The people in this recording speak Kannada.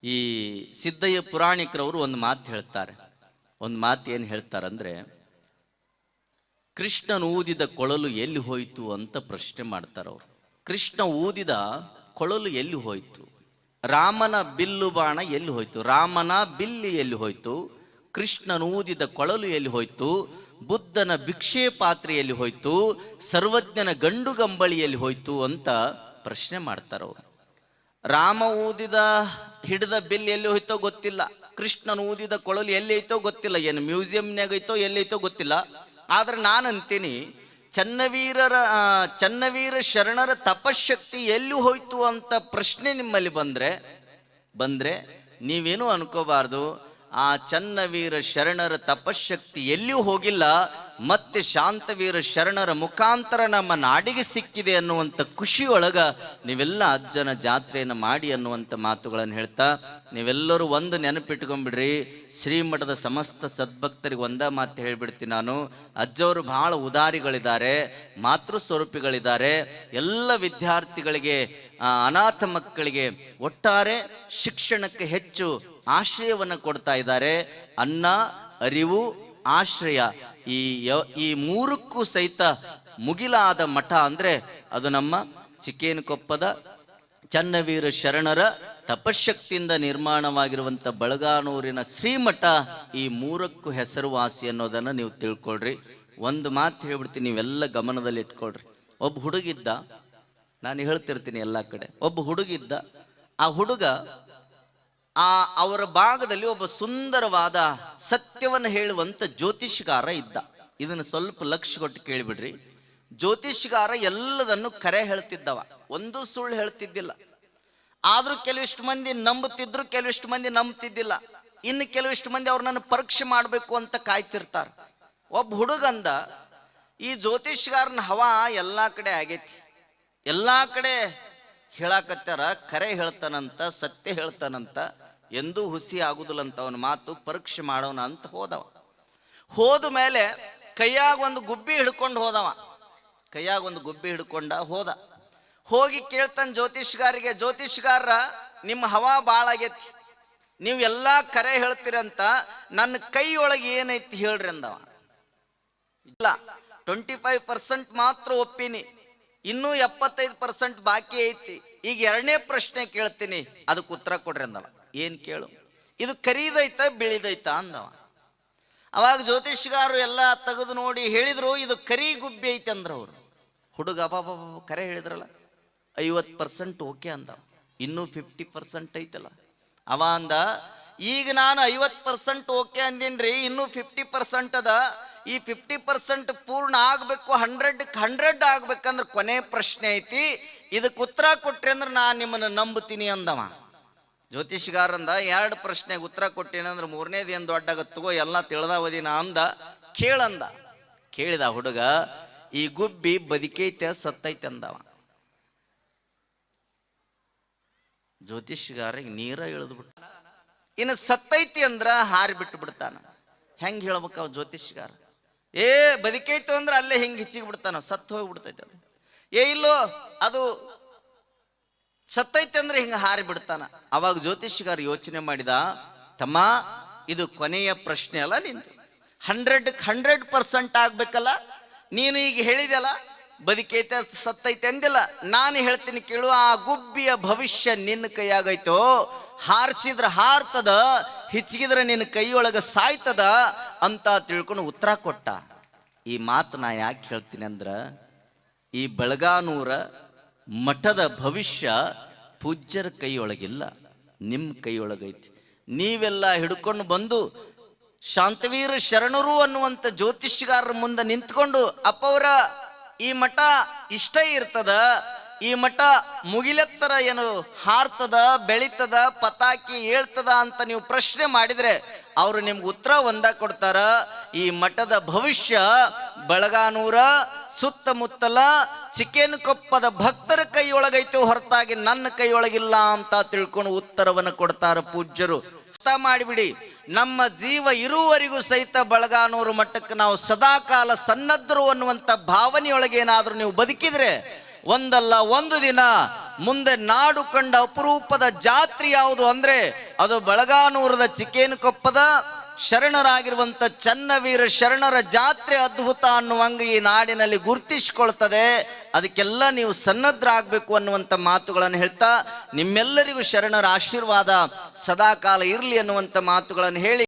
ಈ ಸಿದ್ದಯ್ಯ ಪುರಾಣಿಕರವರು ಒಂದು ಮಾತು ಹೇಳ್ತಾರೆ. ಒಂದು ಮಾತು ಏನು ಹೇಳ್ತಾರಂದ್ರೆ, ಕೃಷ್ಣನು ಊದಿದ ಕೊಳಲು ಎಲ್ಲಿ ಹೋಯಿತು ಅಂತ ಪ್ರಶ್ನೆ ಮಾಡ್ತಾರೆ ಅವರು. ಕೃಷ್ಣ ಊದಿದ ಕೊಳಲು ಎಲ್ಲಿ ಹೋಯಿತು? ರಾಮನ ಬಿಲ್ಲು ಬಾಣ ಎಲ್ಲಿ ಹೋಯಿತು? ರಾಮನ ಬಿಲ್ಲು ಎಲ್ಲಿ ಹೋಯಿತು? ಕೃಷ್ಣನು ಊದಿದ ಕೊಳಲು ಎಲ್ಲಿ ಹೋಯಿತು? ಬುದ್ಧನ ಭಿಕ್ಷೆ ಪಾತ್ರೆಯಲ್ಲಿ ಹೋಯಿತು? ಸರ್ವಜ್ಞನ ಗಂಡು ಗಂಬಳಿಯಲ್ಲಿ ಹೋಯಿತು ಅಂತ ಪ್ರಶ್ನೆ ಮಾಡ್ತಾರೆ ಅವರು. ರಾಮ ಊದಿದ ಹಿಡಿದ ಬಿಲ್ ಎಲ್ಲಿ ಹೋಯ್ತೋ ಗೊತ್ತಿಲ್ಲ, ಕೃಷ್ಣನು ಊದಿದ ಕೊಳಲು ಎಲ್ಲಿ ಐತೋ ಗೊತ್ತಿಲ್ಲ, ಏನು ಮ್ಯೂಸಿಯಂನಾಗ ಐತೋ ಎಲ್ಲಿ ಐತೋ ಗೊತ್ತಿಲ್ಲ. ಆದ್ರೆ ನಾನು ಅಂತೀನಿ, ಚನ್ನವೀರ ಶರಣರ ತಪಶಕ್ತಿ ಎಲ್ಲಿ ಹೋಯ್ತು ಅಂತ ಪ್ರಶ್ನೆ ನಿಮ್ಮಲ್ಲಿ ಬಂದ್ರೆ ನೀವೇನು ಅನ್ಕೋಬಾರ್ದು. ಆ ಚನ್ನವೀರ ಶರಣರ ತಪಶಕ್ತಿ ಎಲ್ಲಿಯೂ ಹೋಗಿಲ್ಲ, ಮತ್ತೆ ಶಾಂತವೀರ ಶರಣರ ಮುಖಾಂತರ ನಮ್ಮ ನಾಡಿಗೆ ಸಿಕ್ಕಿದೆ ಅನ್ನುವಂಥ ಖುಷಿಯೊಳಗ ನೀವೆಲ್ಲ ಅಜ್ಜನ ಜಾತ್ರೆಯನ್ನು ಮಾಡಿ ಅನ್ನುವಂಥ ಮಾತುಗಳನ್ನು ಹೇಳ್ತಾ, ನೀವೆಲ್ಲರೂ ಒಂದು ನೆನಪಿಟ್ಕೊಂಡ್ಬಿಡ್ರಿ. ಶ್ರೀಮಠದ ಸಮಸ್ತ ಸದ್ಭಕ್ತರಿಗೆ ಒಂದೇ ಮಾತು ಹೇಳ್ಬಿಡ್ತೀನಿ ನಾನು. ಅಜ್ಜವರು ಬಹಳ ಉದಾರಿಗಳಿದ್ದಾರೆ, ಮಾತೃ ಸ್ವರೂಪಿಗಳಿದ್ದಾರೆ. ಎಲ್ಲ ವಿದ್ಯಾರ್ಥಿಗಳಿಗೆ, ಅನಾಥ ಮಕ್ಕಳಿಗೆ ಒಟ್ಟಾರೆ ಶಿಕ್ಷಣಕ್ಕೆ ಹೆಚ್ಚು ಆಶ್ರಯವನ್ನು ಕೊಡ್ತಾ ಇದ್ದಾರೆ. ಅನ್ನ, ಅರಿವು, ಆಶ್ರಯ, ಈ ಮೂರಕ್ಕೂ ಸಹಿತ ಮುಗಿಲಾದ ಮಠ ಅಂದ್ರೆ ಅದು ನಮ್ಮ ಚಿಕ್ಕೇನಕೊಪ್ಪದ ಚನ್ನವೀರ ಶರಣರ ತಪಶಕ್ತಿಯಿಂದ ನಿರ್ಮಾಣವಾಗಿರುವಂಥ ಬಳಗಾನೂರಿನ ಶ್ರೀಮಠ. ಈ ಮೂರಕ್ಕೂ ಹೆಸರುವಾಸಿ ಅನ್ನೋದನ್ನು ನೀವು ತಿಳ್ಕೊಳ್ರಿ. ಒಂದು ಮಾತು ಹೇಳ್ಬಿಡ್ತೀನಿ, ನೀವೆಲ್ಲ ಗಮನದಲ್ಲಿ ಇಟ್ಕೊಳ್ರಿ. ಒಬ್ಬ ಹುಡುಗಿದ್ದ, ನಾನು ಹೇಳ್ತಿರ್ತೀನಿ ಎಲ್ಲ ಕಡೆ. ಒಬ್ಬ ಹುಡುಗಿದ್ದ, ಆ ಹುಡುಗ ಅವರ ಭಾಗದಲ್ಲಿ ಒಬ್ಬ ಸುಂದರವಾದ ಸತ್ಯವನ್ನು ಹೇಳುವಂತ ಜ್ಯೋತಿಷ್ಗಾರ ಇದ್ದ. ಇದನ್ನು ಸ್ವಲ್ಪ ಲಕ್ಷ್ಯ ಕೊಟ್ಟು ಕೇಳಿಬಿಡ್ರಿ. ಜ್ಯೋತಿಷ್ಗಾರ ಎಲ್ಲದನ್ನು ಕರೆ ಹೇಳ್ತಿದ್ದವ, ಒಂದು ಸುಳ್ಳು ಹೇಳ್ತಿದ್ದಿಲ್ಲ. ಆದ್ರೂ ಕೆಲವಿಷ್ಟು ಮಂದಿ ನಂಬುತ್ತಿದ್ರು, ಕೆಲವಿಷ್ಟು ಮಂದಿ ನಂಬುತ್ತಿದ್ದಿಲ್ಲ. ಇನ್ನು ಕೆಲವಿಷ್ಟು ಮಂದಿ ಅವ್ರನ್ನ ಪರೀಕ್ಷೆ ಮಾಡಬೇಕು ಅಂತ ಕಾಯ್ತಿರ್ತಾರೆ. ಒಬ್ಬ ಹುಡುಗಂದ, ಈ ಜ್ಯೋತಿಷ್ಗಾರನ ಹವಾ ಎಲ್ಲಾ ಕಡೆ ಆಗೈತಿ, ಎಲ್ಲಾ ಕಡೆ ಹೇಳಾಕತ್ತಾರ, ಕರೆ ಹೇಳ್ತಾನಂತ, ಸತ್ಯ ಹೇಳ್ತಾನಂತ, ಎಂದೂ ಹುಸಿ ಆಗುದಿಲ್ಲ ಅಂತ ಅವನ ಮಾತು. ಪರೀಕ್ಷೆ ಮಾಡೋಣ ಅಂತ ಹೋದ ಮೇಲೆ ಕೈಯಾಗ ಒಂದು ಗುಬ್ಬಿ ಹಿಡ್ಕೊಂಡು ಹೋದ. ಹೋಗಿ ಕೇಳ್ತಾನೆ ಜ್ಯೋತಿಷ್ಗಾರಿಗೆ, ಜ್ಯೋತಿಷ್ಗಾರ ನಿಮ್ಮ ಹವಾ ಭಾಳ ಆಗೈತಿ, ನೀವು ಎಲ್ಲಾ ಕರೆ ಹೇಳ್ತೀರಂತ, ನನ್ನ ಕೈ ಒಳಗೆ ಏನೈತಿ ಹೇಳ್ರಿ ಅಂದವ. ಇಲ್ಲ, 25% ಮಾತ್ರ ಒಪ್ಪಿನಿ, ಇನ್ನೂ 75% ಬಾಕಿ ಐತಿ. ಈಗ ಎರಡನೇ ಪ್ರಶ್ನೆ ಕೇಳ್ತೀನಿ, ಅದಕ್ಕೆ ಉತ್ತರ ಕೊಡ್ರಿ ಅಂದವ. ಏನ್ ಕೇಳು? ಇದು ಕರೀದೈತ ಬಿಳಿದೈತ ಅಂದವ. ಅವಾಗ ಜ್ಯೋತಿಷ್ಗಾರರು ಎಲ್ಲ ತೆಗೆದು ನೋಡಿ ಹೇಳಿದ್ರು, ಇದು ಕರಿ ಗುಬ್ಬಿ ಐತೆ ಅಂದ್ರ ಅವರು. ಹುಡುಗ ಕರೆ ಹೇಳಿದ್ರಲ್ಲ, 50% ಓಕೆ ಅಂದವ, ಇನ್ನೂ 50% ಐತಲ್ಲ. ಅವ ಅಂದ, ಈಗ ನಾನು 50% ಓಕೆ ಅಂದೇನ್ರಿ, ಇನ್ನೂ 50% ಅದ. ಈ 50% ಪೂರ್ಣ ಆಗ್ಬೇಕು, 100 ಆಗ್ಬೇಕಂದ್ರೆ ಕೊನೆ ಪ್ರಶ್ನೆ ಐತಿ, ಇದಕ್ಕೆ ಉತ್ತರ ಕೊಟ್ರಿ ಅಂದ್ರೆ ನಾನು ನಿಮ್ಮನ್ನ ನಂಬುತ್ತೀನಿ ಅಂದವ. ಜ್ಯೋತಿಷ್ಗಾರಂದ, 2 ಪ್ರಶ್ನೆಗೆ ಉತ್ತರ ಕೊಟ್ಟೇನೆ ಅಂದ್ರೆ 3ನೇದು ಏನು ದೊಡ್ಡಾಗತ್ತಗೋ, ಎಲ್ಲ ತಿಳಿದಾವದಿನ ಅಂದ. ಕೇಳಿದ ಹುಡುಗ, ಈ ಗುಬ್ಬಿ ಬದುಕೈತೆ ಸತ್ತೈತೆ ಅಂದವ. ಜ್ಯೋತಿಷ್ಗಾರಿಗೆ ನೀರ ಇಳಿದ್ಬಿಟ್ಟ. ಇನ್ನು ಸತ್ತೈತಿ ಅಂದ್ರ ಹಾರಿ ಬಿಟ್ಟು ಬಿಡ್ತಾನ. ಹೆಂಗ್ ಹೇಳ್ಬೇಕ ಅವ ಜ್ಯೋತಿಷ್ಗಾರ? ಬದುಕೈತು ಅಂದ್ರೆ ಅಲ್ಲೇ ಹಿಂಗೆ ಹಿಚ್ಚಿಗೆ ಬಿಡ್ತಾನ, ಸತ್ತು ಹೋಗ್ಬಿಡ್ತೈತೆ ಅದು. ಇಲ್ಲೋ ಅದು ಸತ್ತೈತೆ ಅಂದ್ರೆ ಹಿಂಗ ಹಾರಿ ಬಿಡ್ತಾನ. ಅವಾಗ ಜ್ಯೋತಿಷ್ಗಾರ ಯೋಚನೆ ಮಾಡಿದ, ತಮ್ಮ, ಇದು ಕೊನೆಯ ಪ್ರಶ್ನೆ ಅಲ್ಲ ನಿಂದು, 100% ಆಗ್ಬೇಕಲ್ಲ. ನೀನು ಈಗ ಹೇಳಿದೆಲ್ಲ ಬದುಕೈತೆ ಸತ್ತೈತೆ ಅಂದಿಲ್ಲ, ನಾನು ಹೇಳ್ತೀನಿ ಕೇಳು. ಆ ಗುಬ್ಬಿಯ ಭವಿಷ್ಯ ನಿನ್ನ ಕೈಯಾಗೈತೋ, ಹಾರಿಸಿದ್ರ ಹಾರ್ತದ, ಹಿಚ್ಚಿಗಿದ್ರೆ ನಿನ್ನ ಕೈಯೊಳಗ ಸಾಯ್ತದ ಅಂತ ತಿಳ್ಕೊಂಡು ಉತ್ತರ ಕೊಟ್ಟ. ಈ ಮಾತು ನಾ ಯಾಕೆ ಹೇಳ್ತೀನಿ ಅಂದ್ರ, ಈ ಬಳಗಾನೂರ ಮಠದ ಭವಿಷ್ಯ ಪೂಜ್ಯರ ಕೈಯೊಳಗಿಲ್ಲ, ನಿಮ್ಮ ಕೈಯೊಳಗೈತಿ. ನೀವೆಲ್ಲ ಹಿಡ್ಕೊಂಡು ಬಂದು ಶಾಂತವೀರ ಶರಣರು ಅನ್ನುವಂಥ ಜ್ಯೋತಿಷ್ಗಾರರ ಮುಂದೆ ನಿಂತ್ಕೊಂಡು, ಅಪ್ಪವರ ಈ ಮಠ ಇಷ್ಟ ಇರ್ತದ, ಈ ಮಠ ಮುಗಿಲೆತ್ತರ ಏನು ಹಾರ್ತದ, ಬೆಳೀತದ, ಪತಾಕಿ ಹೇಳ್ತದ ಅಂತ ನೀವು ಪ್ರಶ್ನೆ ಮಾಡಿದ್ರೆ ಅವರು ನಿಮ್ಗೆ ಉತ್ತರ ಒಂದ ಕೊಡ್ತಾರ. ಈ ಮಠದ ಭವಿಷ್ಯ ಬಳಗಾನೂರ ಸುತ್ತಮುತ್ತಲ ಚಿಕ್ಕೇನಕೊಪ್ಪದ ಭಕ್ತರ ಕೈಯೊಳಗೈತೆ ಹೊರತಾಗಿ ನನ್ನ ಕೈಯೊಳಗಿಲ್ಲ ಅಂತ ತಿಳ್ಕೊಂಡು ಉತ್ತರವನ್ನು ಕೊಡ್ತಾರ ಪೂಜ್ಯರು. ಅರ್ಥ ಮಾಡಿಬಿಡಿ, ನಮ್ಮ ಜೀವ ಇರುವವರೆಗೂ ಸಹಿತ ಬಳಗಾನೂರು ಮಠಕ್ಕೆ ನಾವು ಸದಾಕಾಲ ಸನ್ನದ್ಧರು ಅನ್ನುವಂಥ ಭಾವನೆಯೊಳಗೆ ಏನಾದರೂ ನೀವು ಬದುಕಿದ್ರೆ ಒಂದಲ್ಲ ಒಂದು ದಿನ ಮುಂದೆ ನಾಡು ಕಂಡ ಅಪರೂಪದ ಜಾತ್ರೆ ಯಾವುದು ಅಂದ್ರೆ ಅದು ಬಳಗಾನೂರದ ಚಿಕ್ಕೇನಕೊಪ್ಪದ ಶರಣರಾಗಿರುವಂತ ಚನ್ನವೀರ ಶರಣರ ಜಾತ್ರೆ ಅದ್ಭುತ ಅನ್ನುವಂಗೆ ಈ ನಾಡಿನಲ್ಲಿ ಗುರುತಿಸಿಕೊಳ್ತದೆ. ಅದಕ್ಕೆಲ್ಲ ನೀವು ಸನ್ನದ್ಧರಾಗಬೇಕು ಅನ್ನುವಂಥ ಮಾತುಗಳನ್ನು ಹೇಳ್ತಾ ನಿಮ್ಮೆಲ್ಲರಿಗೂ ಶರಣರ ಆಶೀರ್ವಾದ ಸದಾಕಾಲ ಇರಲಿ ಅನ್ನುವಂಥ ಮಾತುಗಳನ್ನು ಹೇಳಿ